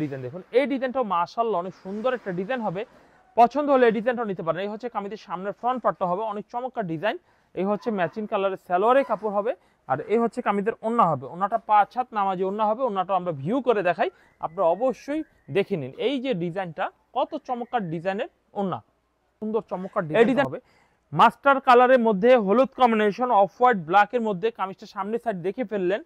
Design দেখুন, এই ডিজাইনটাও মাশাআল্লাহ অনেক সুন্দর একটা ডিজাইন হবে। পছন্দ হলে এই ডিজাইনটাও নিতে পারেন। এই হচ্ছে কামিজের সামনের ফ্রন্ট পার্টটা হবে অনেক চমৎকার ডিজাইন। এই হচ্ছে ম্যাচিং কালারের সালোয়ারের কাপড় হবে, আর এই হচ্ছে কামিজের ওন্না হবে। ওন্নাটা 5 হাত নামাজি ওন্না হবে। ওন্নাটা আমরা ভিউ করে দেখাই, আপনারা অবশ্যই দেখে নিন। এই যে ডিজাইনটা কত চমৎকার ডিজাইনের ওন্না, সুন্দর চমৎকার ডিজাইন হবে। মাস্টার কালারের মধ্যে হলুদ কম্বিনেশন, অফ হোয়াইট ব্ল্যাকের মধ্যে কামিজটা সামনের সাইড দেখে ফেললেন,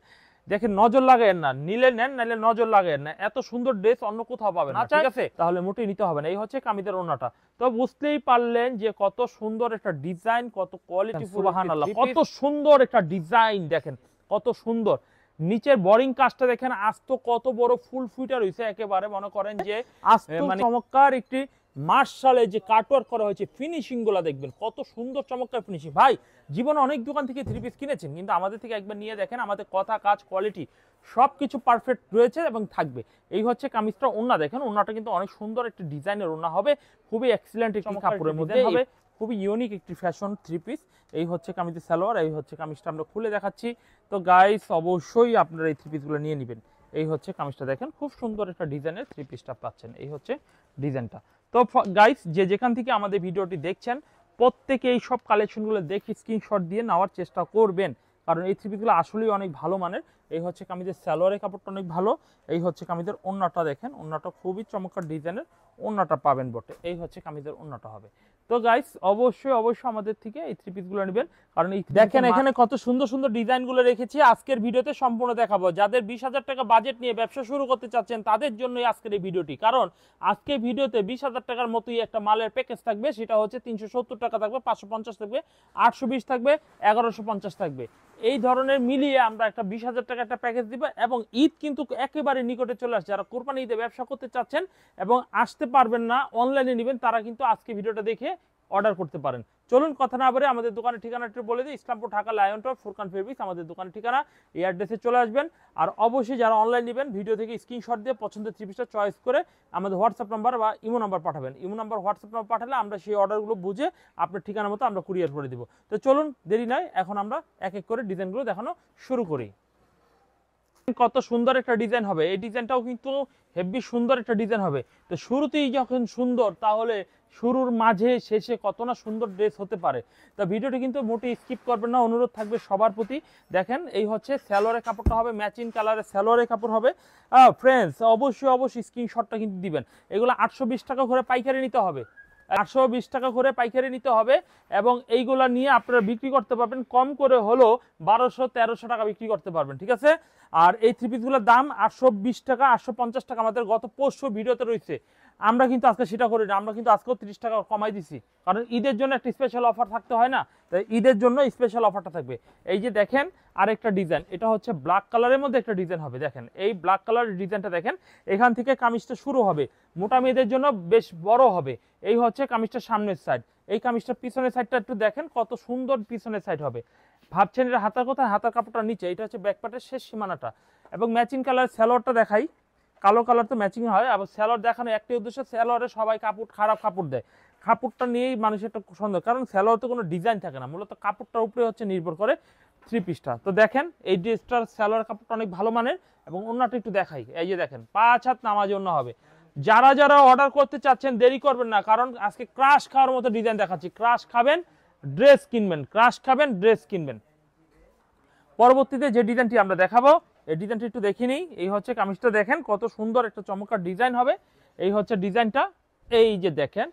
দেখেন নজর লাগায়েন না, নিলে নেন নাইলে নজর লাগায়েন না। এত সুন্দর ড্রেস অন্য কোথাও পাবেন না, ঠিক আছে? তাহলে মোটেই নিতে হবে না। এই হচ্ছে কামিজের ওন্নাটা। তো বুঝতেই পারলেন যে কত সুন্দর একটা ডিজাইন, কত কোয়ালিটি, সুবহানাল্লাহ, কত সুন্দর একটা ডিজাইন। দেখেন কত সুন্দর নিচের বোরিং কাজটা দেখেন, আস্ত কত বড় ফুল ফুইটার হইছে, একেবারে মনে করেন যে আস্ত চমৎকার একটি মার্শালে যে কাটওয়ার্ক করা হয়েছে, ফিনিশিং গুলা দেখবেন কত সুন্দর চমৎকার ফিনিশিং। ভাই জীবনে অনেক দোকান থেকে থ্রি পিস কিনেছেন, কিন্তু আমাদের থেকে একবার নিয়ে দেখেন, আমাদের কথা কাজ কোয়ালিটি সবকিছু পারফেক্ট রয়েছে এবং থাকবে। এই হচ্ছে কামিজটা। ওন্না দেখেন, ওন্নাটা কিন্তু অনেক সুন্দর একটি ডিজাইনের ওন্না হবে, খুবই এক্সিলেন্ট একটি কাপড়ের মধ্যে হবে, খুবই ইউনিক একটি ফ্যাশন থ্রি পিস। এই হচ্ছে কামিজের সালোয়ার, এই হচ্ছে কামিজটা আমরা খুলে দেখাচ্ছি। তো গাইস অবশ্যই আপনারা এই থ্রি পিসগুলো নিয়ে নেবেন। এই হচ্ছে কামিজটা দেখেন, খুব সুন্দর একটা ডিজাইনের থ্রি পিসটা পাচ্ছেন। এই হচ্ছে ডিজাইনটা। তো গাইস যে যেখান থেকে আমাদের ভিডিওটি দেখছেন, প্রত্যেকে এই সব কালেকশনগুলো দেখে স্ক্রিনশট দিয়ে নেওয়ার চেষ্টা করবেন, কারণ এই থ্রি পিসগুলো আসলেই অনেক ভালো মানের। এই হচ্ছে কামিজের সালোয়ারের কাপড়টা অনেক ভালো। এই হচ্ছে কামিজের ওন্নাটা দেখেন, ওন্নাটা খুবই চমৎকার ডিজাইনের ওন্নাটা পাবেন বটে। এই হচ্ছে কামিজের ওন্নাটা হবে। তো গাইস অবশ্যই আমাদের থেকে এই থ্রি পিসগুলো নেবেন, কারণ এই দেখেন এখানে কত সুন্দর সুন্দর ডিজাইনগুলো রেখেছি। আজকের ভিডিওতে সম্পূর্ণ দেখাবো। যাদের 20,000 টাকা বাজেট নিয়ে ব্যবসা শুরু করতে চাচ্ছেন তাদের জন্যই আজকের এই ভিডিওটি, কারণ আজকের ভিডিওতে 20,000 টাকার মতোই একটা মালের প্যাকেজ থাকবে। সেটা হচ্ছে 370 টাকা থাকবে, 550 থাকবে, 820 থাকবে, 1150 থাকবে। এই ধরনের মিলিয়ে আমরা একটা 20,000 টাকা একটা প্যাকেজ দিব। এবং ঈদ কিন্তু একেবারে নিকটে চলে আসছে। যারা কোরবানি ঈদে ব্যবসা করতে চাচ্ছেন এবং আসতে পারবেন না, অনলাইনে নেবেন, তারা কিন্তু আজকে ভিডিওটা দেখে অর্ডার করতে পারেন। চলুন কথা না বলে আমাদের দোকানের ঠিকানাটা বলে দিই। Islampur, Dhaka, lion tower, Furqan fabrics আমাদের দোকানের ঠিকানা। এই অ্যাড্রেসে চলে আসবেন। আর অবশ্যই যারা অনলাইন নেবেন, ভিডিও থেকে স্ক্রিনশট দিয়ে পছন্দের থ্রি পিসটা চয়েস করে আমাদের হোয়াটসঅ্যাপ নাম্বার বা ইমো নাম্বার পাঠাবেন। ইমো নাম্বার, হোয়াটসঅ্যাপ নাম্বার পাঠালে আমরা সেই অর্ডারগুলো বুঝে আপনার ঠিকানা মতো আমরা কুরিয়ার করে দিব। তো চলুন দেরি নয়, এখন আমরা এক এক করে ডিজাইনগুলো দেখানো শুরু করি। কত সুন্দর একটা ডিজাইন হবে। এই ডিজাইনটাও কিন্তু হেভি সুন্দর একটা ডিজাইন হবে। তো শুরুতেই যখন সুন্দর, তাহলে শুরুর মাঝে শেষে কত না সুন্দর ড্রেস হতে পারে। তো ভিডিওটি কিন্তু মোটেই স্কিপ করবেন না, অনুরোধ থাকবে সবার প্রতি। দেখেন এই হচ্ছে সালোয়ারের কাপড়টা হবে, ম্যাচিং কালারের সালোয়ারের কাপড় হবে। ফ্রেন্ডস অবশ্যই স্ক্রিনশটটা কিন্তু দিবেন। এগুলো 820 টাকা করে পাইকারি নিতে হবে, 820 টাকা করে পাইকারি নিতে হবে। এবং এইগুলা নিয়ে আপনারা বিক্রি করতে পারবেন কম করে হলো 1200-1300 টাকা বিক্রি করতে পারবেন, ঠিক আছে? আর এই থ্রি পিসগুলোর দাম 820 টাকা, 850 টাকা আমাদের গত পরশু ভিডিওতে রয়েছে। আমরা কিন্তু আজকে সেটা করি না, আমরা কিন্তু আজকেও 30 টাকা কমাই দিছি, কারণ ঈদের জন্য একটা স্পেশাল অফার থাকতে হয় না। তাই ঈদের জন্য স্পেশাল অফারটা থাকবে। এই যে দেখেন আরেকটা ডিজাইন, এটা হচ্ছে ব্ল্যাক কালারের মধ্যে একটা ডিজাইন হবে। দেখেন এই ব্ল্যাক কালারের ডিজাইনটা দেখেন, এখান থেকে কামিজটা শুরু হবে, মোটা মেয়েদের জন্য বেশ বড় হবে। এই হচ্ছে কামিজটার সামনের সাইড। এই কামিজটার পিছনের সাইডটা একটু দেখেন কত সুন্দর পিছনের সাইড হবে। ভাবছেন এটা হাতার কোথায়? হাতার কাপড়টা নিচে। এটা হচ্ছে ব্যাক পার্টের শেষ সীমানাটা। এবং ম্যাচিং কালার সালোয়ারটা দেখাই, কালো কালার তো ম্যাচিং হয়। আবার সালোয়ার দেখানো একটি উদ্দেশ্য, সালোয়ারে সবাই কাপড় খারাপ কাপড় দেয়, কাপড়টা নিয়েই মানুষের একটা সন্দেহ, কারণ সালোয়ার তো কোনো ডিজাইন থাকে না, মূলত কাপড়টার উপরে হচ্ছে নির্ভর করে থ্রি পিসটা। তো দেখেন এই ড্রেসটার সালোয়ার কাপড়টা অনেক ভালো মানের। এবং ওন্নাটা একটু দেখাই, এই যে দেখেন 5 হাত নামাজি ওন্না হবে। যারা যারা অর্ডার করতে চাচ্ছেন দেরি করবেন না, কারণ আজকে ক্রাশ খাওয়ার মতো ডিজাইন দেখাচ্ছি। ক্রাশ খাবেন ড্রেস কিনবেন, ক্রাশ খাবেন ড্রেস কিনবেন। পরবর্তীতে যে ডিজাইনটি আমরা দেখাবো, এই ডিজাইনটি একটু দেখে নিই। এই হচ্ছে কামিজটা দেখেন কত সুন্দর একটা চমৎকার ডিজাইন হবে। এই হচ্ছে ডিজাইনটা, এই যে দেখেন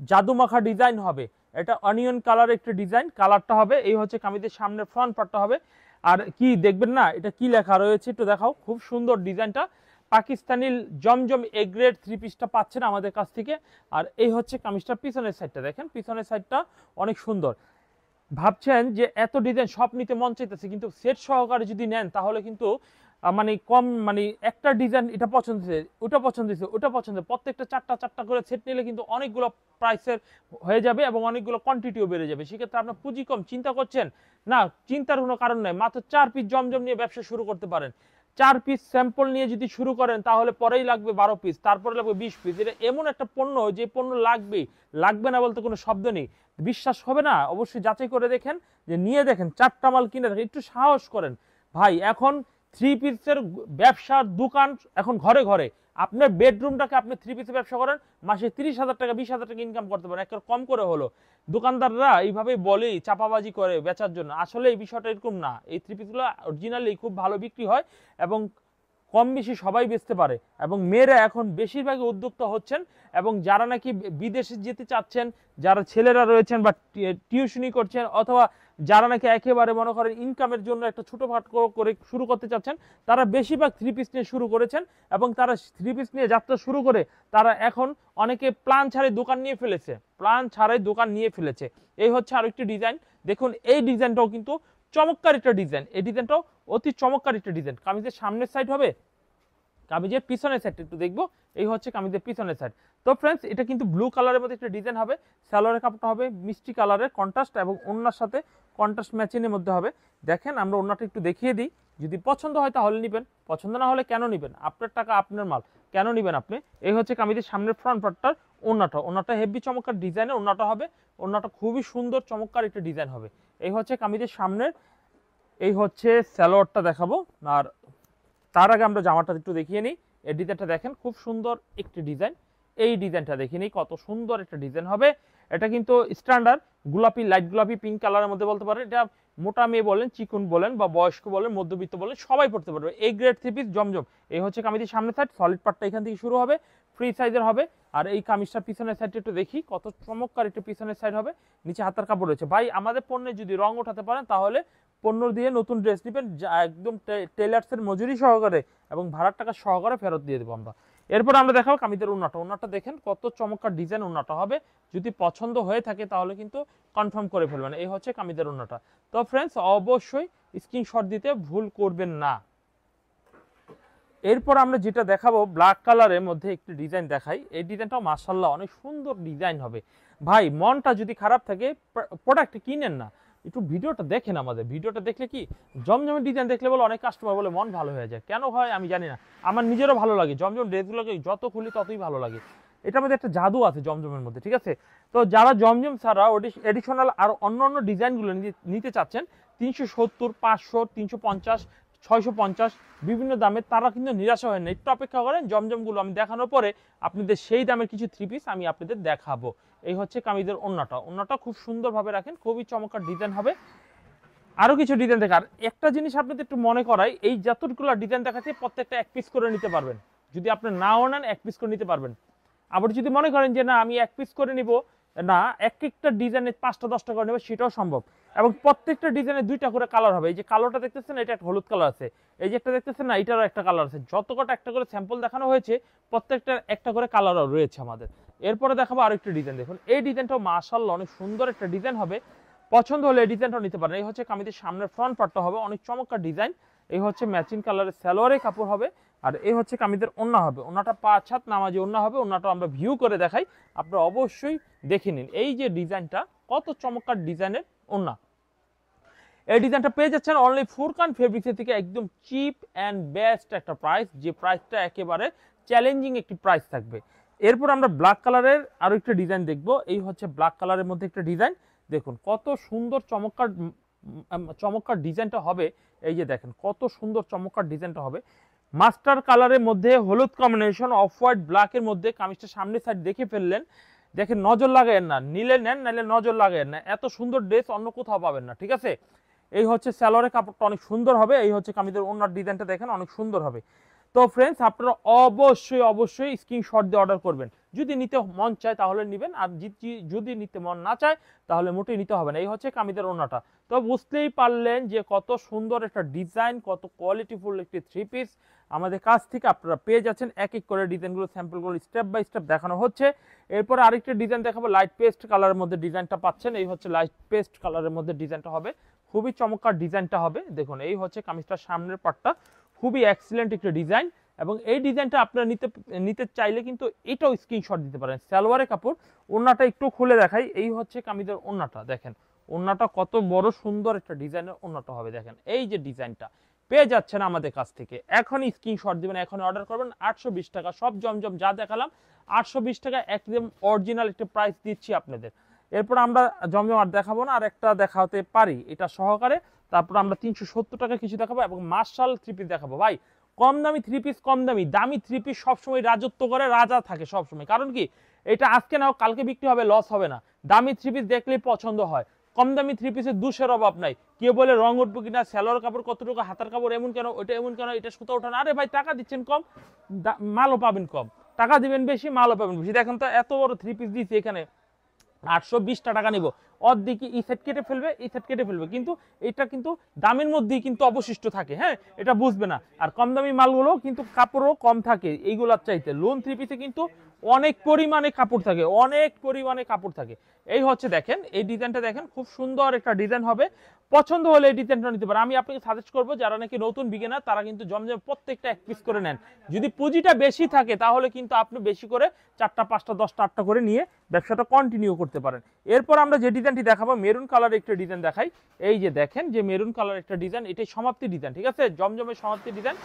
জাদুমাখা ডিজাইন হবে। এটা অনিয়ন কালার একটা ডিজাইন, কালারটা হবে। এই হচ্ছে কামিজের সামনের ফ্রন্ট পার্টটা হবে। আর কি দেখবেন না, এটা কি লেখা রয়েছে একটু দেখাও, খুব সুন্দর ডিজাইনটা। পাকিস্তানি জমজম এ গ্রেড থ্রি পিসটা পাচ্ছেন আমাদের কাছ থেকে। আর এই হচ্ছে কামিজটার পিছনের সাইডটা দেখেন, পিছনের সাইডটা অনেক সুন্দর। ভাবছেন যে এত ডিজাইন সব নিতে মন চাইতেছে, কিন্তু সেট সহকারে যদি নেন তাহলে কিন্তু মানে কম, মানে একটা ডিজাইন এটা পছন্দ হয়েছে, ওটা পছন্দ হয়েছে, ওটা পছন্দ, প্রত্যেকটা চারটা চারটা করে সেট নিলে কিন্তু অনেকগুলো প্রাইসের হয়ে যাবে এবং অনেকগুলো কোয়ান্টিটিও বেড়ে যাবে। সেক্ষেত্রে আপনার পুঁজি কম, চিন্তা করছেন না, চিন্তার কোনো কারণ নেই। মাত্র 4 পিস জমজম নিয়ে ব্যবসা শুরু করতে পারেন। 4 পিস স্যাম্পল নিয়ে যদি শুরু করেন তাহলে পরেই লাগবে 12 পিস, তারপরে লাগবে 20 পিস। এটা এমন একটা পণ্য যে পণ্য লাগবে না বলতে কোনো শব্দ নেই। বিশ্বাস হবে না, অবশ্যই যাচাই করে দেখেন, যে নিয়ে দেখেন, 4টা মাল কিনে দেখেন, একটু সাহস করেন। ভাই এখন থ্রি পিসের ব্যবসার দোকান এখন ঘরে ঘরে। আপনার বেডরুমটাকে আপনি থ্রি পিসের ব্যবসা করেন, মাসে 30,000 টাকা 20,000 টাকা ইনকাম করতে পারেন, একটা কম করে হলো। দোকানদাররা এইভাবেই বলে চাপাবাজি করে বেচার জন্য, আসলে এই বিষয়টা এরকম না। এই থ্রি পিসগুলো অরিজিনালি খুব ভালো বিক্রি হয় এবং কম বেশি সবাই বেচতে পারে। এবং মেয়েরা এখন বেশিরভাগই উদ্যোক্তা হচ্ছেন, এবং যারা নাকি বিদেশে যেতে চাচ্ছেন, যারা ছেলেরা রয়েছেন বা টিউশনি করছেন, অথবা যারা নাকি একেবারে মনে করেন ইনকামের জন্য একটা ছোটোখাটো করে শুরু করতে চাচ্ছেন, তারা বেশিরভাগ থ্রি পিস নিয়ে শুরু করেছেন। এবং তারা থ্রি পিস নিয়ে যাত্রা শুরু করে তারা এখন অনেকে প্ল্যান ছাড়াই দোকান নিয়ে ফেলেছে, এই হচ্ছে আরেকটি ডিজাইন। দেখুন এই ডিজাইনটাও কিন্তু চমৎকার একটা ডিজাইন, এই ডিজাইনটাও অতি চমৎকার একটা ডিজাইন। কামিজের সামনের সাইড হবে, কামিজের পিছনের সাইড একটু দেখবো। এই হচ্ছে কামিজের পিছনের সাইড। তো ফ্রেন্ডস, এটা কিন্তু ব্লু কালারের মধ্যে একটা ডিজাইন হবে। সালোয়ারের কাপড়টা হবে মিষ্টি কালারের কন্ট্রাস্ট, এবং ওড়নার সাথে কন্ট্রাস্ট ম্যাচিংয়ের মধ্যে হবে। দেখেন আমরা ওড়নাটা একটু দেখিয়ে দিই, যদি পছন্দ হয় তাহলে নেবেন, পছন্দ না হলে কেন নেবেন? আপনার টাকা আপনার মাল, কেন নেবেন আপনি? এই হচ্ছে কামিজের সামনের ফ্রন্ট পার্টটার ওড়নাটা হেভি চমৎকার ডিজাইনের ওড়নাটা হবে। ওড়নাটা খুবই সুন্দর চমৎকার একটা ডিজাইন হবে। এই হচ্ছে কামিজের সামনের, এই হচ্ছে সালোয়ারটা দেখাবো। আর তার আগে আমরা জামাটা একটু দেখিয়ে নিই। এই ডিজাইনটা দেখেন, খুব সুন্দর একটি ডিজাইন। এই ডিজাইনটা দেখে নিই, কত সুন্দর একটা ডিজাইন হবে। এটা কিন্তু স্ট্যান্ডার্ড গোলাপি, লাইট গোলাপি পিঙ্ক কালারের মধ্যে বলতে পারেন। এটা মোটা মেয়ে বলেন, চিকুন বলেন, বা বয়স্ক বলেন, মধ্যবিত্ত বলেন, সবাই পড়তে পারবে। এই গ্রেড থ্রি পিস জমজম। এই হচ্ছে কামিজের সামনে সাইড, সলিড পার্টটা এখান থেকে শুরু হবে, ফ্রি সাইজের হবে। আর এই কামিজটা পিছনের সাইডটা একটু দেখি, কত চমৎকার একটা পিছনের সাইড হবে। নিচে হাতার কাপড় রয়েছে। ভাই, আমাদের পণ্যে যদি রং ওঠাতে পারেন তাহলে পণ্য দিয়ে নতুন ড্রেস নেবেন, একদম টেলার্সের মজুরি সহকারে এবং ভাড়ার টাকা সহকারে ফেরত দিয়ে দেবো আমরা। এরপর আমরা দেখাবো কামিজের ওড়নাটা দেখেন কত চমৎকার ডিজাইন ওড়নাটা হবে। যদি পছন্দ হয়ে থাকে তাহলে কিন্তু কনফার্ম করে ফেলবেন। এই হচ্ছে কামিজের ওড়নাটা। তো ফ্রেন্ডস, অবশ্যই স্ক্রিনশট দিতে ভুল করবেন না। এরপর আমরা যেটা দেখাবো, ব্ল্যাক কালারের মধ্যে একটি ডিজাইন দেখাই। এই ডিজাইনটাও মাশাআল্লাহ অনেক সুন্দর ডিজাইন হবে। ভাই, মনটা যদি খারাপ থাকে প্রোডাক্ট কিনেন না, একটু ভিডিওটা দেখেন। আমাদের ভিডিওটা দেখলে কি, জমজমের ডিজাইন দেখলে বলে অনেক কাস্টমার বলে মন ভালো হয়ে যায়। কেন হয় আমি জানি না, আমার নিজেরও ভালো লাগে। জমজম ড্রেসগুলোকে যত খুলি ততই ভালো লাগে। এটার মধ্যে একটা জাদু আছে জমজমের মধ্যে, ঠিক আছে? তো যারা জমজম ছাড়া এডিশনাল আর অন্য অন্য ডিজাইনগুলো নিতে চাচ্ছেন, 370, 500, 350, 650 বিভিন্ন দামে, তারা কিন্তু নিরাশা হয় না। একটু অপেক্ষা করেন, জমজমগুলো আমি দেখানোর পরে আপনাদের সেই দামের কিছু থ্রি পিস আমি আপনাদের দেখাবো। এই হচ্ছে কামিজের ওড়নাটা খুব সুন্দরভাবে রাখেন, খুবই চমৎকার ডিজাইন হবে। আরো কিছু ডিজাইন দেখার, একটা জিনিস আপনাদের একটু মনে করাই, এই যতগুলো ডিজাইন দেখাচ্ছে প্রত্যেকটা এক পিস করে নিতে পারবেন। যদি আপনি নাও নেন, এক পিস করে নিতে পারবেন। আবার যদি মনে করেন যে না, আমি এক পিস করে নিব না, এক একটা ডিজাইনে 5টা 10টা করে নেবে, সেটাও সম্ভব। এবং প্রত্যেকটা ডিজাইনে 2টা করে কালার হবে। এই যে কালোটা দেখতেছেন, এটা একটা হলুদ কালার আছে। এই যে একটা দেখতেছেন না, এটারও একটা কালার আছে। যত কটা একটা করে স্যাম্পল দেখানো হয়েছে, প্রত্যেকটার একটা করে কালারও রয়েছে আমাদের। এরপরে দেখাবো আরেকটা ডিজাইন। দেখুন এই ডিজাইনটাও মাশাআল্লাহ অনেক সুন্দর একটা ডিজাইন হবে। পছন্দ হলে এই ডিজাইনটাও নিতে পারেন। এই হচ্ছে কামিজের সামনের ফ্রন্ট পার্টটা হবে অনেক চমৎকার ডিজাইন। এই হচ্ছে ম্যাচিং কালারের সালোয়ারের কাপড় হবে। আর এই হচ্ছে কামিজের ওড়না হবে। ওড়নাটা 5 হাত নামাজি ওড়না হবে। ওড়নাটা আমরা ভিউ করে দেখাই, আপনারা অবশ্যই দেখে নিন। এই যে ডিজাইনটা, কত চমৎকার ডিজাইনের ওড়না। এই ডিজাইনটা পেয়ে যাচ্ছেন অনলি ফুরকান ফেব্রিক্সের থেকে একদম চিপ অ্যান্ড বেস্ট একটা প্রাইস, যে প্রাইসটা একেবারে চ্যালেঞ্জিং একটি প্রাইস থাকবে। এরপর আমরা ব্ল্যাক কালারের আরো একটা ডিজাইন দেখব। এই হচ্ছে ব্ল্যাক কালারের মধ্যে একটা ডিজাইন। দেখুন কত সুন্দর চমৎকার ডিজাইনটা হবে। এই যে দেখেন কত সুন্দর চমৎকার ডিজাইনটা হবে। মাস্টার কালারের মধ্যে হলুদ কম্বিনেশন, অফ হোয়াইট ব্ল্যাকের মধ্যে। কামিজটা সামনের সাইড দেখে ফেললেন, দেখেন নজর লাগায়েন না, নিলে নেন, নাইলে নজর লাগায়েন না। এত সুন্দর ড্রেস অন্য কোথাও পাবেন না, ঠিক আছে? এই হচ্ছে সালোয়ারের কাপড়টা অনেক সুন্দর হবে। এই হচ্ছে কামিজের ওড়নার ডিজাইনটা দেখেন অনেক সুন্দর হবে। তো ফ্রেন্ডস, আপনারা অবশ্যই স্ক্রিনশট দিয়ে অর্ডার করবেন। যদি নিতে মন চায় তাহলে নেবেন, আর যদি নিতে মন না চায় তাহলে মোটেই নিতে হবে না। এই হচ্ছে কামিজের ওড়নাটা। তো বুঝতেই পারলেন যে কত সুন্দর একটা ডিজাইন, কত কোয়ালিটিফুল একটি থ্রি পিস আমাদের কাছ থেকে আপনারা পেয়ে যাচ্ছেন। এক এক করে ডিজাইনগুলো, স্যাম্পলগুলো স্টেপ বাই স্টেপ দেখানো হচ্ছে। এরপরে আরেকটা ডিজাইন দেখাবো, লাইট পেস্ট কালারের মধ্যে ডিজাইনটা পাচ্ছেন। এই হচ্ছে লাইট পেস্ট কালারের মধ্যে ডিজাইনটা হবে, খুবই চমৎকার ডিজাইনটা হবে। দেখুন এই হচ্ছে কামিজটার সামনের পার্টটা, খুবই এক্সিলেন্ট একটা ডিজাইন। এবং এই ডিজাইনটা আপনারা নিতে চাইলে কিন্তু এটাও স্ক্রিনশট দিতে পারেন। সালোয়ারের কাপড়, ওড়নাটা একটু খুলে দেখাই। এই হচ্ছে কামিজের ওড়নাটা, দেখেন ওড়নাটা কত বড় সুন্দর একটা ডিজাইনের ওড়নাটা হবে। দেখেন এই যে ডিজাইনটা পেয়ে যাচ্ছেন আমাদের কাছ থেকে। এখনই স্ক্রিনশট দিবেন, এখন অর্ডার করবেন। 820 টাকা সব জমজম যা দেখালাম, 820 টাকা একদম অরিজিনাল একটা প্রাইস দিচ্ছি আপনাদের। এরপর আমরা জমজম আর দেখাবো না, আর একটা দেখাতে পারি এটা সহকারে। তারপর আমরা 370 টাকা কিছু দেখাবো এবং মার্শাল থ্রি পিস দেখাবো। ভাই কম দামি থ্রি পিস, কম দামি থ্রি পিস সবসময় রাজত্ব করে, রাজা থাকে সবসময়। কারণ কি, এটা আজকে নাও কালকে বিক্রি হবে, লস হবে না। দামি থ্রি পিস দেখলেই পছন্দ হয়। কম দামি থ্রি পিসের দুশের অভাব নাই। কেউ বলে রং উঠবো কিনা, সালোয়ার কাপড় কতটুকু, হাতার কাপড় এমন কেন, ওইটা এমন কেন, এটা সুতা ওঠে না। আরে ভাই টাকা দিচ্ছেন কম, মালও পাবেন কম। টাকা দিবেন বেশি, মালও পাবেন বেশি। দেখেন তো এত বড় থ্রি পিস দিচ্ছি এখানে 820 টাকা নিব, অর্ধেকে এই সেট কেটে ফেলবে, এই সেট কেটে ফেলবে, কিন্তু এটা কিন্তু দামের মধ্যেই কিন্তু অবশিষ্ট থাকে। হ্যাঁ, এটা বুঝবে না। আর কম দামি মালগুলো কিন্তু কাপড়ও কম থাকে এইগুলার চাইতে। লোন থ্রি পিসে কিন্তু অনেক পরিমাণে কাপড় থাকে, অনেক পরিমাণে কাপড় থাকে। এই হচ্ছে দেখেন, এই ডিজাইনটা দেখেন, খুব সুন্দর একটা ডিজাইন হবে। পছন্দ হলে এই ডিজাইনটা নিতে পারেন। আমি আপনাকে সাজেস্ট করবো, যারা নাকি নতুন বিগিনার তারা কিন্তু জমজম প্রত্যেকটা এক পিস করে নেন। যদি পুঁজিটা বেশি থাকে তাহলে কিন্তু আপনি বেশি করে 4টা 5টা 10টা 8টা করে নিয়ে ব্যবসাটা কন্টিনিউ করতে পারেন। এরপর আমরা যে ডিজাইনটি দেখাবো, মেরুন কালার একটা ডিজাইন দেখাই। এই যে দেখেন, যে মেরুন কালার একটা ডিজাইন, এটাই সমাপ্তি ডিজাইন, ঠিক আছে, জমজমের সমাপ্তি ডিজাইন।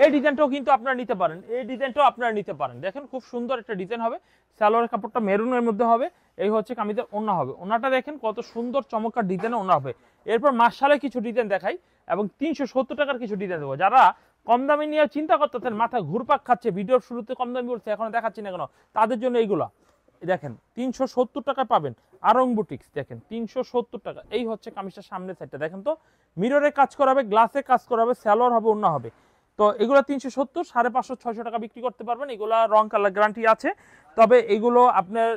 এই ডিজাইনটাও কিন্তু আপনারা নিতে পারেন, এই ডিজাইনটাও আপনারা নিতে পারেন। দেখেন খুব সুন্দর একটা ডিজাইন হবে, সালোয়ারের কাপড়টা মেরুনের মধ্যে হবে। এই হচ্ছে কামিজের ওড়না হবে, ওড়নাটা দেখেন কত সুন্দর চমৎকার ডিজাইনে ওড়না হবে। এরপর মার্শালের কিছু ডিজাইন দেখাই এবং 370 টাকার কিছু ডিজাইন দেবো। যারা কম দামি নিয়ে চিন্তা করতেছেন, মাথা ঘুরপাক খাচ্ছে, ভিডিওর শুরুতে কম দামি বলছে এখন দেখাচ্ছি না কেন, তাদের জন্য এইগুলা দেখেন 370 টাকা পাবেন। আরং বুটিক্স দেখেন 370 টাকা। এই হচ্ছে কামিজটার সামনের সাইডটা দেখেন তো, মিররে কাজ করা হবে, গ্লাসে কাজ করা হবে, সালোয়ার হবে, ওড়না হবে। তো এগুলো 370, 550 600 টাকা বিক্রি করতে পারবেন। এগুলা রং কালার গ্যারান্টি আছে। তবে এগুলো আপনার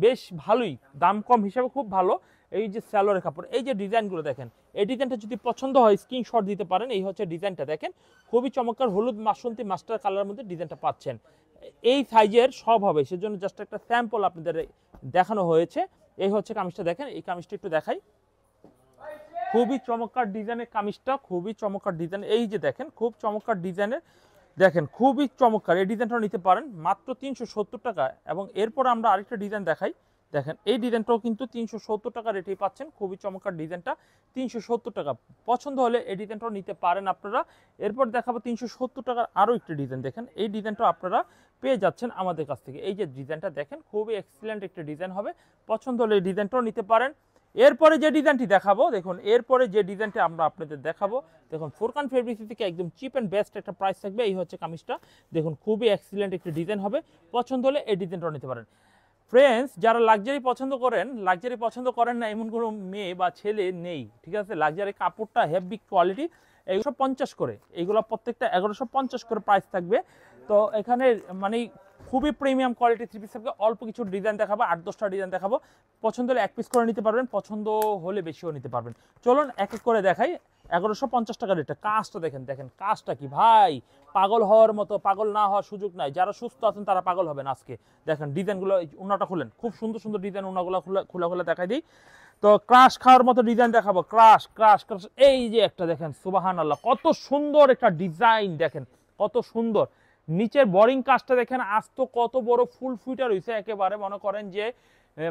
বেশ ভালোই, দাম কম হিসাবে খুব ভালো। এই যে সালোয়ারের কাপড়, এই যে ডিজাইনগুলো দেখেন, এই ডিজাইনটা যদি পছন্দ হয় স্ক্রিনশট দিতে পারেন। এই হচ্ছে ডিজাইনটা দেখেন, খুবই চমৎকার হলুদ মাসন্তী মাস্টার কালারের মধ্যে ডিজাইনটা পাচ্ছেন। এই সাইজের সব হবে, সেজন্য জাস্ট একটা স্যাম্পল আপনাদের দেখানো হয়েছে। এই হচ্ছে কামিজটা দেখেন, এই কামিজটা একটু দেখাই, খুবই চমৎকার ডিজাইনের কামিজটা, খুবই চমৎকার ডিজাইন। এই যে দেখেন খুব চমৎকার ডিজাইনের, দেখেন খুবই চমৎকার। এই ডিজাইনটা নিতে পারেন মাত্র 370 টাকা। এবং এরপর আমরা আরেকটা ডিজাইন দেখাই, দেখেন এই ডিজাইনটাও কিন্তু 370 টাকা রেটেই পাচ্ছেন। খুবই চমৎকার ডিজাইনটা, 370 টাকা। পছন্দ হলে এই ডিজাইনটাও নিতে পারেন আপনারা। এরপর দেখাবো 370 টাকার আরও একটি ডিজাইন, দেখেন এই ডিজাইনটাও আপনারা পেয়ে যাচ্ছেন আমাদের কাছ থেকে। এই যে ডিজাইনটা দেখেন, খুবই এক্সিলেন্ট একটা ডিজাইন হবে। পছন্দ হলে এই ডিজাইনটাও নিতে পারেন। এরপরে যে ডিজাইনটি দেখাবো, দেখুন এরপরে যে ডিজাইনটি আমরা আপনাদের দেখাবো, দেখুন ফোরকান ফেব্রিক্স থেকে একদম চিপ অ্যান্ড বেস্ট একটা প্রাইস থাকবে। এই হচ্ছে কামিজটা দেখুন, খুবই এক্সিলেন্ট একটা ডিজাইন হবে। পছন্দ হলে এই ডিজাইনটাও নিতে পারেন। ফ্রেন্ডস, যারা লাক্সারি পছন্দ করেন না এমন কোনো মেয়ে বা ছেলে নেই, ঠিক আছে। লাক্সারি কাপড়টা হেভি কোয়ালিটি, 1150 করে, এইগুলো প্রত্যেকটা 1150 করে প্রাইস থাকবে। তো এখানে মানে খুবই প্রিমিয়াম কোয়ালিটি থ্রি পিস থাকবে। অল্প কিছু ডিজাইন দেখাবো, 8-10টা ডিজাইন দেখাবো। পছন্দ হলে এক পিস করে নিতে পারবেন, পছন্দ হলে বেশিও নিতে পারবেন। চলুন এক এক করে দেখাই। 1150 টাকা রেটটা, কাজটা দেখেন, দেখেন কাজটা কি ভাই, পাগল হওয়ার মতো, পাগল না হওয়ার সুযোগ নাই। যারা সুস্থ আছেন তারা পাগল হবেন আজকে। দেখেন ডিজাইনগুলো, ওনাটা খুলেন, খুব সুন্দর সুন্দর ডিজাইন, ওনাগুলো খুলে দেখাই দিই। তো ক্রাশ খাওয়ার মতো ডিজাইন দেখাবো, ক্রাশ ক্রাশ ক্রাশ। এই যে একটা দেখেন, সুবহানাল্লাহ, কত সুন্দর একটা ডিজাইন, দেখেন কত সুন্দর। নিচের বোরিং কাজটা দেখেন, আস্ত কত বড় ফুল ফুইটা রয়েছে, একেবারে মনে করেন যে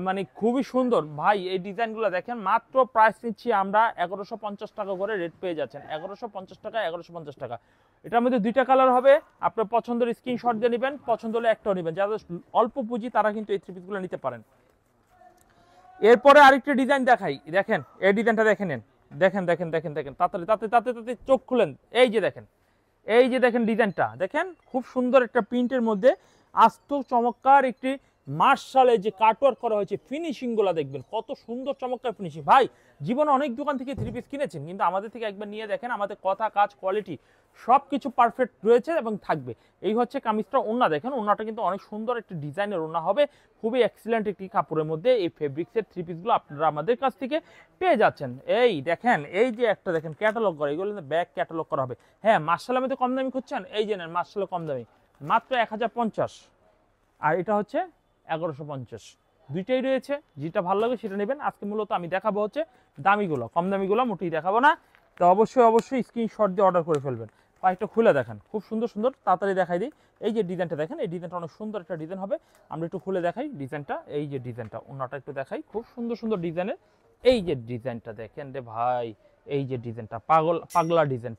মানে খুবই সুন্দর। ভাই এই ডিজাইনগুলো দেখেন, মাত্র প্রাইস নিচ্ছি আমরা 1150 টাকা করে রেট পেয়ে যাচ্ছেন। 1150 টাকা, 1150 টাকা। এটার মধ্যে দুইটা কালার হবে, আপনার পছন্দের স্ক্রিনশট দিয়ে নেবেন, পছন্দ হলে একটাও নেবেন। যাদের অল্প পুঁজি তারা কিন্তু এই থ্রি পিসগুলো নিতে পারেন। এরপরে আরেকটা ডিজাইন দেখাই, দেখেন এই ডিজাইনটা দেখে নেন, দেখেন দেখেন দেখেন দেখেন, তাড়াতাড়ি তাতে তাতে তাতে চোখ খুলেন। এই যে দেখেন, এই যে দেখেন ডিজাইনটা দেখেন, খুব সুন্দর একটা প্রিন্টের মধ্যে আস্ত চমৎকার একটি মার্শালে যে কাটওয়ার্ক করা হয়েছে, ফিনিশিংগুলো দেখবেন কত সুন্দর চমৎকার ফিনিশিং। ভাই জীবনে অনেক দোকান থেকে থ্রি পিস কিনেছেন, কিন্তু আমাদের থেকে একবার নিয়ে দেখেন, আমাদের কথা কাজ কোয়ালিটি সব কিছু পারফেক্ট রয়েছে এবং থাকবে। এই হচ্ছে কামিজটা, ওড়না দেখেন, ওড়নাটা কিন্তু অনেক সুন্দর একটি ডিজাইনের ওড়না হবে। খুবই এক্সিলেন্ট একটি কাপড়ের মধ্যে এই ফেব্রিক্সের থ্রি পিসগুলো আপনারা আমাদের কাছ থেকে পেয়ে যাচ্ছেন। এই দেখেন, এই যে একটা দেখেন ক্যাটালগ করা, এগুলো ব্যাক ক্যাটালগ করা হবে। হ্যাঁ, মার্শালের মধ্যে কম দামি খুঁজছেন, এই যে নেন মার্শালে কম দামি, মাত্র 1050। আর এটা হচ্ছে 1150, দুইটাই রয়েছে, যেটা ভালো লাগে সেটা নেবেন। আজকে মূলত আমি দেখাবো হচ্ছে দামিগুলো, কম দামিগুলো মোটেই দেখাবো না। তো অবশ্যই স্ক্রিনশট দিয়ে অর্ডার করে ফেলবেন। পাইপটা খুলে দেখেন, খুব সুন্দর সুন্দর, তাড়াতাড়ি দেখাই দিই। এই যে ডিজাইনটা দেখেন, এই ডিজাইনটা অনেক সুন্দর একটা ডিজাইন হবে। আমরা একটু খুলে দেখাই ডিজাইনটা। এই যে ডিজাইনটা, ওনাটা একটু দেখাই, খুব সুন্দর সুন্দর ডিজাইনের। এই যে ডিজাইনটা দেখেন রে ভাই, এই যে ডিজাইনটা পাগলা ডিজাইন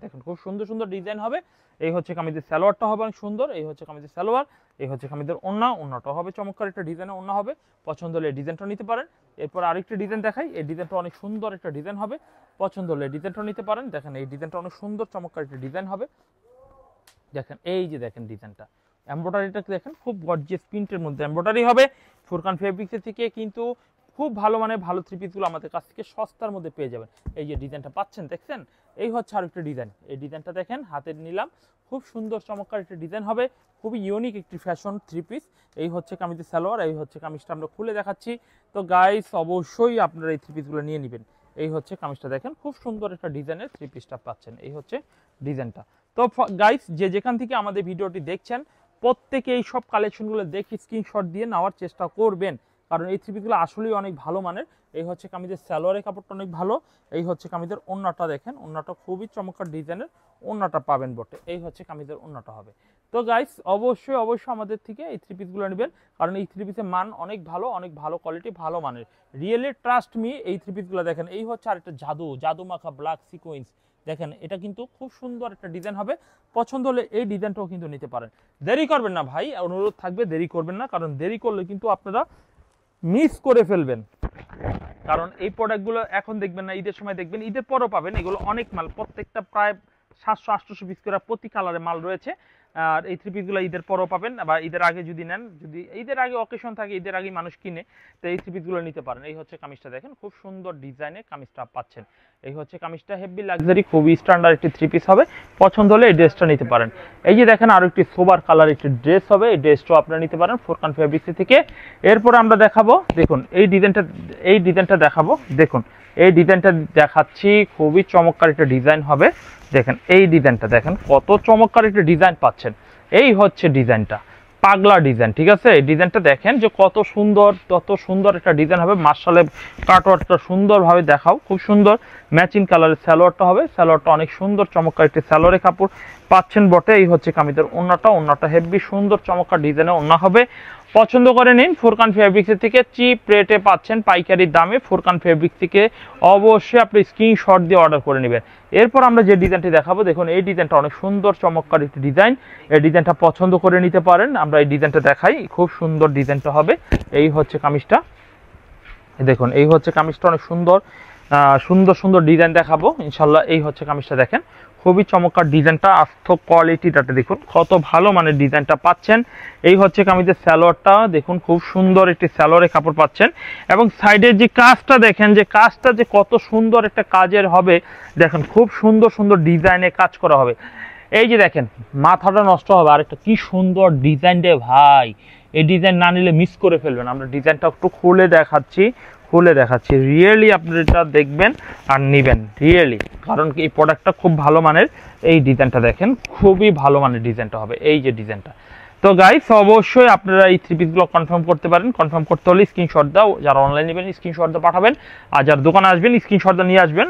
দেখেন, খুব সুন্দর সুন্দর ডিজাইন হবে। এই হচ্ছে কামিজের সালোয়ারটা হবে অনেক সুন্দর, এই হচ্ছে কামিজের সালোয়ার, এই হচ্ছে কামিজের ওড়নাটা হবে চমৎকার একটা ডিজাইনের ওড়না হবে। পছন্দ হলে এই ডিজাইনটা নিতে পারেন। এরপর আরেকটা ডিজাইন দেখাই, এই ডিজাইনটা অনেক সুন্দর একটা ডিজাইন হবে। পছন্দ হলে এই ডিজাইনটা নিতে পারেন। দেখেন এই ডিজাইনটা অনেক সুন্দর চমৎকার একটা ডিজাইন হবে। দেখেন এই যে দেখেন ডিজাইনটা, এমব্রয়ডারিটা দেখেন খুব গর্জিয়াস প্রিন্টের মধ্যে এমব্রয়ডারি হবে। ফুরকান ফেব্রিক্সের থেকে কিন্তু খুব ভালো মানে ভালো থ্রি পিসগুলো আমাদের কাছ থেকে সস্তার মধ্যে পেয়ে যাবেন। এই যে ডিজাইনটা পাচ্ছেন দেখছেন, এই হচ্ছে আরেকটা ডিজাইন। এই ডিজাইনটা দেখেন হাতে নিলাম, খুব সুন্দর চমৎকার একটা ডিজাইন হবে, খুবই ইউনিক একটি ফ্যাশন থ্রি পিস। এই হচ্ছে কামিজের সালোয়ার, এই হচ্ছে কামিজটা আমরা খুলে দেখাচ্ছি। তো গাইস অবশ্যই আপনারা এই থ্রি পিসগুলো নিয়ে নেবেন। এই হচ্ছে কামিজটা দেখেন, খুব সুন্দর একটা ডিজাইনের থ্রি পিসটা পাচ্ছেন। এই হচ্ছে ডিজাইনটা। তো গাইস যে যেখান থেকে আমাদের ভিডিওটি দেখছেন প্রত্যেকে এই সব কালেকশনগুলো দেখে স্ক্রিনশট দিয়ে নেওয়ার চেষ্টা করবেন, কারণ এই থ্রি পিসগুলো আসলেই অনেক ভালো মানের। এই হচ্ছে কামিজের সালোয়ারের কাপড়টা অনেক ভালো। এই হচ্ছে কামিজের ওড়নাটা দেখেন, ওড়নাটা খুবই চমৎকার ডিজাইনের ওড়নাটা পাবেন বটে। এই হচ্ছে কামিজের ওড়নাটা হবে। তো গাইস অবশ্যই আমাদের থেকে এই থ্রি পিসগুলো নেবেন, কারণ এই থ্রি পিসের মান অনেক ভালো কোয়ালিটি, ভালো মানের। Really trust me. এই থ্রি পিসগুলো দেখেন, এই হচ্ছে আরেকটা জাদু মাখা ব্ল্যাক সিকোয়েন্স দেখেন, এটা কিন্তু খুব সুন্দর একটা ডিজাইন হবে। পছন্দ হলে এই ডিজাইনটাও কিন্তু নিতে পারেন। দেরি করবেন না ভাই, অনুরোধ থাকবে দেরি করবেন না, কারণ দেরি করলে কিন্তু আপনারা মিস করে ফেলবেন। কারণ এই প্রোডাক্টগুলো এখন দেখবেন না, ঈদের সময় দেখবেন, ঈদের পরও পাবেন। এগুলো অনেক মাল, প্রত্যেকটা প্রায় 700-800 পিস করে প্রতি কালারে মাল রয়েছে। আর এই থ্রি পিসগুলো ঈদের পরও পাবেন, বা ঈদের আগে যদি নেন, যদি ঈদের আগে অকেশন থাকে, ঈদের আগে মানুষ কিনে, তো এই থ্রি পিসগুলো নিতে পারেন। এই হচ্ছে কামিজটা দেখেন, খুব সুন্দর ডিজাইনে কামিজটা পাচ্ছেন। এই হচ্ছে কামিজটা হেভি লাক্সারি, খুবই স্ট্যান্ডার্ড একটি থ্রি পিস হবে। পছন্দ হলে এই ড্রেসটা নিতে পারেন। এই যে দেখেন আরো একটি সোবার কালার একটি ড্রেস হবে, এই ড্রেসটাও আপনারা নিতে পারেন ফুরকান ফেব্রিক্স থেকে। এরপর আমরা দেখাবো, দেখুন এই ডিজাইনটা দেখাবো। দেখুন এই ডিজাইনটা দেখাচ্ছি, খুবই চমৎকার একটা ডিজাইন হবে। দেখেন এই ডিজাইনটা দেখেন, কত চমৎকার একটা ডিজাইন পাচ্ছেন। এই হচ্ছে ডিজাইনটা, পাগলা ডিজাইন, ঠিক আছে। এই ডিজাইনটা দেখেন যে কত সুন্দর একটা ডিজাইন হবে। মার্শালের কাটওয়ার্কটা সুন্দরভাবে দেখাও, খুব সুন্দর ম্যাচিং কালারের সালোয়ারটা হবে। সালোয়ারটা অনেক সুন্দর চমৎকার একটি সালোয়ারের কাপড় পাচ্ছেন বটে। এই হচ্ছে কামিজের ওড়নাটা হেভি সুন্দর চমৎকার ডিজাইনের ওড়না হবে। পছন্দ করে নিন ফুরকান ফেব্রিক্স থেকে, চিপ রেটে পাচ্ছেন পাইকারি দামে ফুরকান ফেব্রিক্স থেকে। অবশ্যই আপনি স্ক্রিনশট দিয়ে অর্ডার করে নেবেন। এরপর আমরা যে ডিজাইনটি দেখাবো, দেখুন এই ডিজাইনটা অনেক সুন্দর চমৎকার একটি ডিজাইন। এই ডিজাইনটা পছন্দ করে নিতে পারেন। আমরা এই ডিজাইনটা দেখাই, খুব সুন্দর ডিজাইনটা হবে। এই হচ্ছে কামিজটা দেখুন, এই হচ্ছে কামিজটা অনেক সুন্দর ডিজাইন দেখাবো ইনশাল্লাহ। এই হচ্ছে কামিজটা দেখেন, খুবই চমৎকার ডিজাইনটা, আস্থ কোয়ালিটিটা দেখুন কত ভালো মানের ডিজাইনটা পাচ্ছেন। এই হচ্ছে কামিজের সালোয়ারটা দেখুন, খুব সুন্দর একটি সালোয়ারের কাপড় পাচ্ছেন। এবং সাইডের যে কাজটা দেখেন, যে কাজটা যে কত সুন্দর একটা কাজের হবে দেখেন, খুব সুন্দর ডিজাইনে কাজ করা হবে। এই যে দেখেন মাথাটা নষ্ট হবে। আরেকটা কি সুন্দর ডিজাইন রে ভাই, এই ডিজাইন না নিলে মিস করে ফেলবেন। আমরা ডিজাইনটা একটু খুলে দেখাচ্ছি রিয়েলি আপনারা এটা দেখবেন আর নেবেন রিয়েলি, কারণ এই প্রোডাক্টটা খুব ভালো মানের। এই ডিজাইনটা দেখেন, খুবই ভালো মানের ডিজাইনটা হবে। এই যে ডিজাইনটা, তো গাইস অবশ্যই আপনারা এই থ্রি পিসগুলো কনফার্ম করতে পারেন। কনফার্ম করতে হলে স্ক্রিনশট দাও, যারা অনলাইন নেবেন স্ক্রিনশট দাও পাঠাবেন, আর যারা দোকানে আসবেন স্ক্রিনশট নিয়ে আসবেন,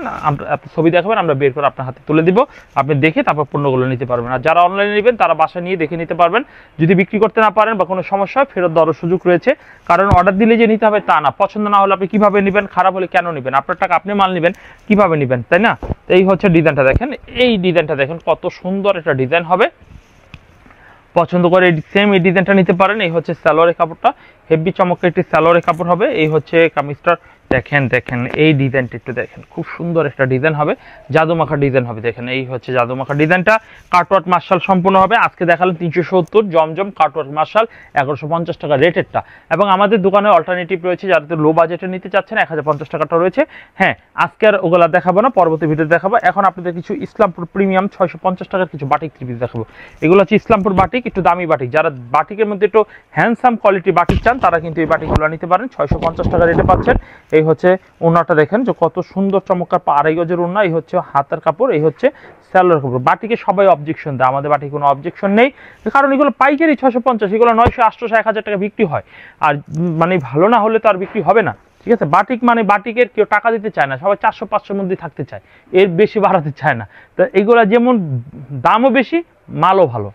আপনি ছবি দেখাবেন, আমরা বের করে আপনার হাতে তুলে দিব, আপনি দেখে তারপর পণ্যগুলো নিতে পারবেন। আর যারা অনলাইনে নেবেন তারা বাসায় নিয়ে দেখে নিতে পারবেন। যদি বিক্রি করতে না পারেন বা কোনো সমস্যা হয় ফেরত দেওয়ার সুযোগ রয়েছে, কারণ অর্ডার দিলে যে নিতে হবে তা না। পছন্দ না হলে আপনি কিভাবে নেবেন, খারাপ হলে কেন নেবেন, আপনার টাকা আপনি মাল নেবেন কিভাবে নেবেন, তাই না? এই হচ্ছে ডিজাইনটা দেখেন, এই ডিজাইনটা দেখেন কত সুন্দর একটা ডিজাইন হবে। পছন্দ করে সেম এই ডিজাইনটা নিতে পারেন। এই হচ্ছে সালোয়ারের কাপড়টা, হেভি চমৎকার একটি সালোয়ারের কাপড় হবে। এই হচ্ছে কামিজটার দেখেন এই ডিজাইনটা একটু দেখেন, খুব সুন্দর একটা ডিজাইন হবে, জাদুমাখা ডিজাইন হবে। দেখেন এই হচ্ছে জাদুমাখা ডিজাইনটা, কাটওয়ার্ক মার্শাল সম্পূর্ণ হবে। আজকে দেখালাম 370 জমজম কাটওয়ার্ক মার্শাল 1150 টাকা রেটেরটা। এবং আমাদের দোকানে অল্টারনেটিভ রয়েছে, যারা লো বাজেটে নিতে চাচ্ছেন 1050 টাকাটা রয়েছে। হ্যাঁ, আজকে আর ওগুলা দেখাবো না, পরবর্তী ভিডিও দেখাবো। এখন আপনাদের কিছু ইসলামপুর প্রিমিয়াম 650 টাকার কিছু বাটিক থ্রি পিস দেখাবো। এগুলো হচ্ছে ইসলামপুর বাটিক, একটু দামি বাটিক। যারা বাটিকের মধ্যে একটু হ্যান্ডসাম কোয়ালিটি বাটিক চান তারা কিন্তু এই বাটিকগুলো নিতে পারেন, 650 টাকা রেটে পাচ্ছেন। এই হচ্ছে ওড়নাটা দেখেন যে কত সুন্দর চমৎকার, 2.5 গজের ওড়না। এই হচ্ছে হাতের কাপড়, এই হচ্ছে সালোয়ার কাপড়। বাটিকে সবাই অবজেকশন দেয়, আমাদের বাটিকে কোনো অবজেকশন নেই, কারণ এগুলো পাইকারি 650, এগুলো 900, 800, 1000 টাকা বিক্রি হয়। আর মানে ভালো না হলে তো আর বিক্রি হবে না, ঠিক আছে। বাটিক মানে বাটিকের কেউ টাকা দিতে চায় না, সবাই 400-500 মধ্যে থাকতে চায়, এর বেশি বাড়াতে চায় না। তো এগুলো যেমন দামও বেশি, মালও ভালো।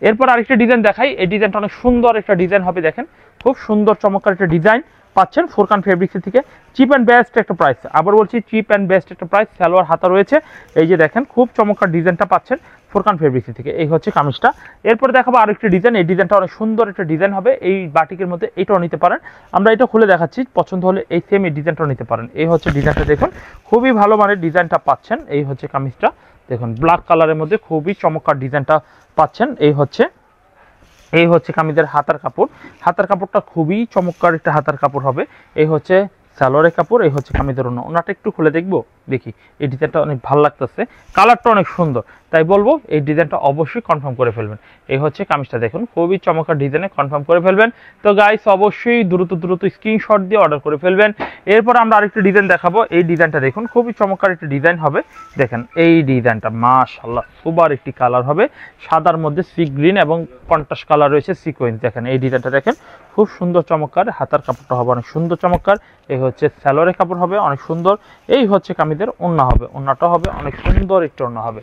এরপর আরেকটা ডিজাইন দেখাই, এই ডিজাইনটা অনেক সুন্দর একটা ডিজাইন হবে। দেখেন খুব সুন্দর চমৎকার একটা ডিজাইন, পাচ্ছেন ফুরকান ফেব্রিক্স থেকে। চিপ অ্যান্ড বেস্ট একটা প্রাইস, আবার বলছি চিপ অ্যান্ড বেস্ট একটা প্রাইস। সালোয়ার হাতা রয়েছে, এই যে দেখেন খুব চমৎকার ডিজাইনটা পাচ্ছেন ফুরকান ফেব্রিক্স থেকে। এই হচ্ছে কামিজটা। এরপরে দেখাবো আরেকটি ডিজাইন, এই ডিজাইনটা অনেক সুন্দর একটা ডিজাইন হবে এই বাটিকের মধ্যে, এটাও নিতে পারেন। আমরা এটা খুলে দেখাচ্ছি, পছন্দ হলে এই সেম এই ডিজাইনটাও নিতে পারেন। এই হচ্ছে ডিজাইনটা, দেখুন খুবই ভালো মানের ডিজাইনটা পাচ্ছেন। এই হচ্ছে কামিজটা, দেখুন ব্ল্যাক কালারের মধ্যে খুবই চমৎকার ডিজাইনটা পাচ্ছেন। এই হচ্ছে কামিজের হাতার কাপড়, হাতার কাপড়টা খুবই চমৎকার একটা হাতার কাপড় হবে। এই হচ্ছে সালোয়ারের কাপড়, এই হচ্ছে কামিজের ওনাটা একটু খুলে দেখবো, দেখি এই ডিজাইনটা অনেক ভালো লাগতেছে, কালারটা অনেক সুন্দর, তাই বলবো এই ডিজাইনটা অবশ্যই কনফার্ম করে ফেলবেন। এই হচ্ছে কামিজটা, দেখুন খুবই চমৎকার ডিজাইনে কনফার্ম করে ফেলবেন। তো গাইস অবশ্যই দ্রুত স্ক্রিনশট দিয়ে অর্ডার করে ফেলবেন। এরপর আমরা আরেকটা ডিজাইন দেখাবো, এই ডিজাইনটা দেখুন খুবই চমৎকার একটা ডিজাইন হবে। দেখেন এই ডিজাইনটা মাশাআল্লাহ সুপার একটি কালার হবে, সাদার মধ্যে সি গ্রিন এবং কন্ট্রাস্ট কালার রয়েছে সিকোয়েন্স। দেখেন এই ডিজাইনটা দেখেন খুব সুন্দর চমৎকার, হাতার কাপড়টা হবে অনেক সুন্দর চমৎকার। এই হচ্ছে সালোয়ারের কাপড় হবে অনেক সুন্দর। এই হচ্ছে কামিজের ওড়না হবে, ওড়নাটা হবে অনেক সুন্দর একটা ওড়না হবে।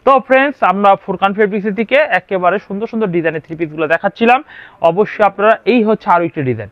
তো ফ্রেন্ডস, আমরা ফুরকান ফেব্রিক্স থেকে একেবারে সুন্দর ডিজাইনের থ্রি পিসগুলো দেখাচ্ছিলাম। অবশ্যই আপনারা, এই হচ্ছে আরো একটা ডিজাইন,